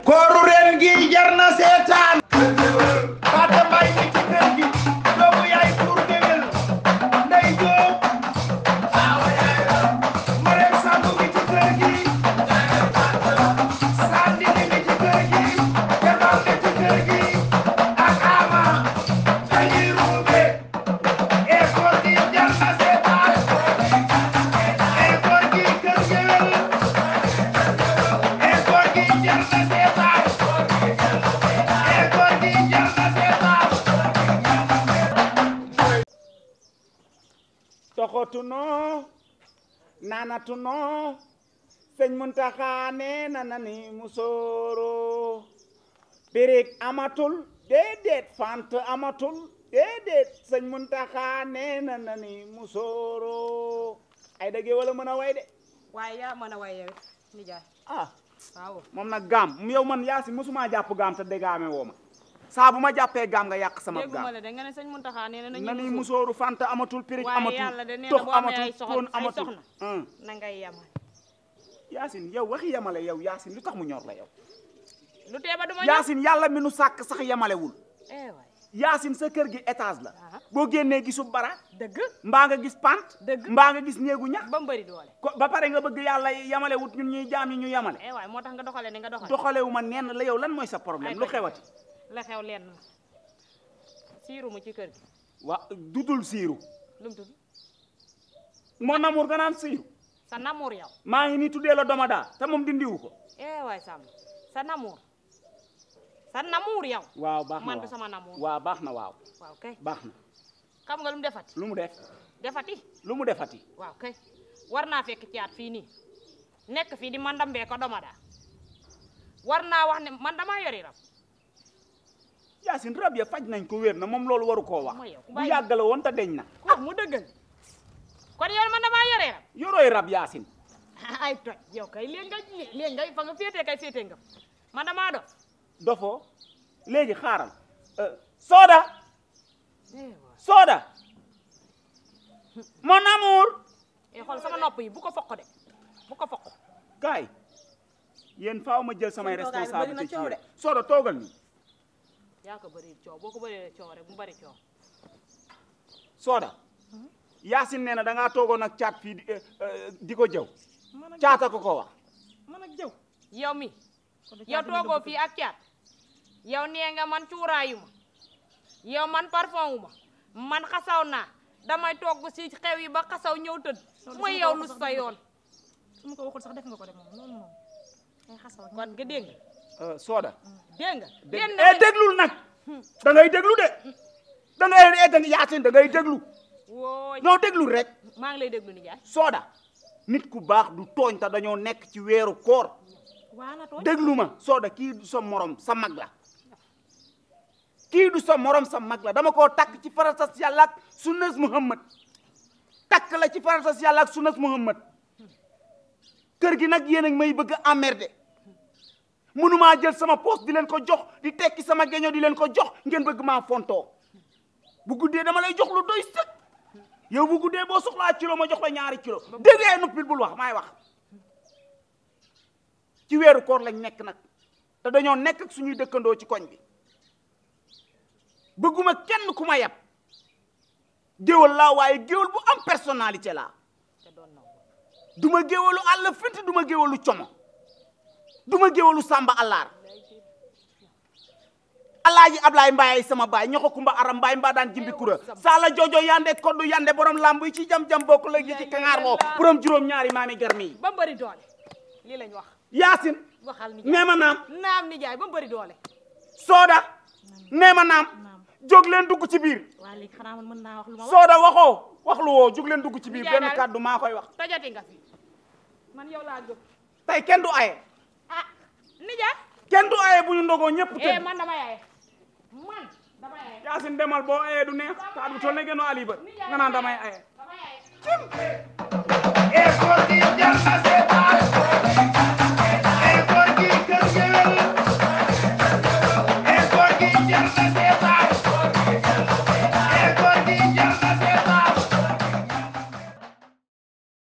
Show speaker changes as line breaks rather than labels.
kooru ren gi jar na seetaan Fatou Mbaye mi ci kër gi doomu yaay pour géwél Ndey Jóob Marème Samb mi ci kër gi Sandini mi ci kër gi Jamal mi ci kër gi ak Ama dañuy ruube e koor gi jar na seetaan e koor gi kër géwél e koor gi jar na seetaan e koor gi jar na seetaan toxotunoo naanatunoo sëñ Muntaxa nee na nani musóoro birig amatul déedéet fant amatul déedéet sëñ Muntaxa nee na nani musóoro ay dëgg wala mën a way de
waaye yaa mën a way yow nijaay
ah
waaw
moom nag gaam yow man Yaasin mosuma jàpp gaam te dégaame woo ma saa bu ma jàppee gaam nga yàq sama gaam
dégguma la de nga ne sëñ Muntaxa nee na
nani musóoru fant amatul pirig
waaye
amatul
yàlla de nee na
tox
boo amee
amatul
ay
koon
soxna ay
amatul
soxna na ngay yamal
Yaasin yow waxi yamale yow Yaasin lu tax mu ñor la yow
lu tee ba duma
Yaasin yàlla mi nu sàkk sax yamalewul
waay
Yaasin sa kër gi étage la boo génnee gisu bara
dëgg
mbaa nga gis pant
dëgg
mbaa nga gis néegu ñax
ba mbëri doole
ko ba pare nga bëgg yàlla yamale wut ñun ñuy jaam yi ñu yamale
waay moo tax nga doxale ni nga doxale
doxalewu ma nenn la yow lan mooy sa problème lu xewati
la xew leen ma siiru mu ci kër gi
wa dudul siiru
lu mu tudd
moo namour nga naan siiru
sa namour yow
maa ngi nii tuddee la domadaa te moom dindiwu ko
waay Samb sa namour yow
waaw baax na
man du sama namour
waaw baax na waaw
waaw kay
baax na
xam nga lu mu defati
lu mu def lu mu defati
waaw kay war naa fekk caat fii nii nekk fii di man dambee ko domadaa war naa wax ne man damaa yori rab
Yaasin rab ya faj nañ ko wér na moom loolu waru koo wax
mooy yow
bu yàggale woon te deñ na
ko mu dëggal kon yow man damaa yoree rab
yorooy rab Yaasin
ay toj yow kay léegi nga fa nga féetee kay féetee nga man damaa dof
dofoo léegi xaaral Soda mon amour
xool sama nopp yi bu ko foq de bu ko foq
kaay yéen faaw ma jël samay responsabilité ci yéen Soda toogal ni
yaa ko bëri coow boo ko bëree coow rek mu bëri coow
Soda Yaasin nee na da ngaa toogoon ak caat fii di ko jëw caata ko wax
man ak jëw yow mi yow toogoo fii ak caat yow nee nga man cuuraayu ma yow man parfum wu ma man xasaw naa damay togg si xew yi ba xasaw ñëw tëdd mooy yow lu sa yoon
su ma ko waxul sax def nga ko de moom loolu moom ay xasaw
kon nga dégg
Soda
dégg nga
déglul nag da ngay déglu de da ngay Yaasin da ngay déglu
wooy
non déglul rek
maa ngi lay déglu ni jaay
Soda nit ku baax du tooñ te dañoo nekk ci weeru koor
waana tooñ
déglu ma Soda kii du sa morom sa mag la kii du sa morom sa mag la dama koo takk ci farasas yàlla ak sunnas Muhammad takk la ci farasas yàlla ak sunnas Muhammad kër gi nag yéen a may bëgg a emmerder mënumaa jël sama poos di leen ko jox di tekki sama geño di leen ko jox ngeen bëgg maa fontoo bu guddee dama lay jox lu doy sëkk yow bu guddee boo soxlaa kilo ma jox la ñaari kilo déggee nuppil bul wax maay wax ci weeru koor lañ nekk nag te dañoo nekk ak suñuy dëkkandoo ci koñ bi bëgguma kenn ku ma yab géwal laa waaye géwal bu am personnalité laa duma géwalu àll finti duma géwalu como duma géwalu sàmba allaar alaaji Ablaay Mbaay sama baay ñoxo kumba aram mbaay mbaa daan jimbi kura sala jojo yande koddu yande borom lamb yi ci jam-jam bokk la gi ci kangaar loo borom juróom-ñaari maami garmi yi
ba bëri doole lii lañ wax
Yaasin
waxal ni
nee ma naam
naam ni jaay ba bëri doole
Soda nee ma naam jóg leen dugg ci biir
waa léegi xanaa man mën naa wax lu ma wax
Soda waxoo wax lu woo jóg leen dugg ci biir benn kàddu maa koy wax
tojati nga fi man yow laa jóg
tey kenn du aye
nijaay
kenn du aye bu ñu ndogoo ñëpp tëdd
man dama yaye
Yaasin demal boo aye du neex taat bu toll ne gënoo aliba nga naan damay aye
dama yaye